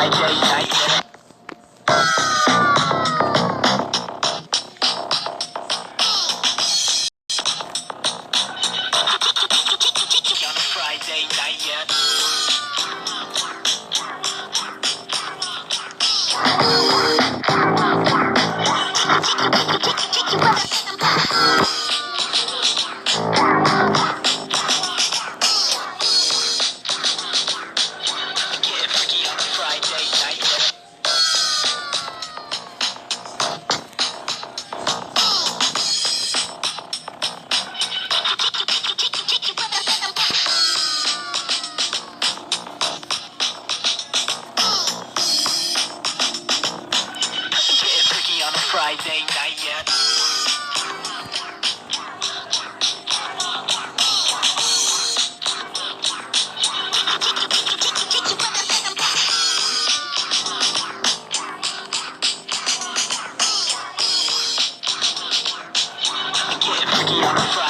Friday night, yeah. On a Friday night, yeah. Get freaky on a Friday night, yeah. Get freaky on a Friday night, yeah. Get freaky on a Friday.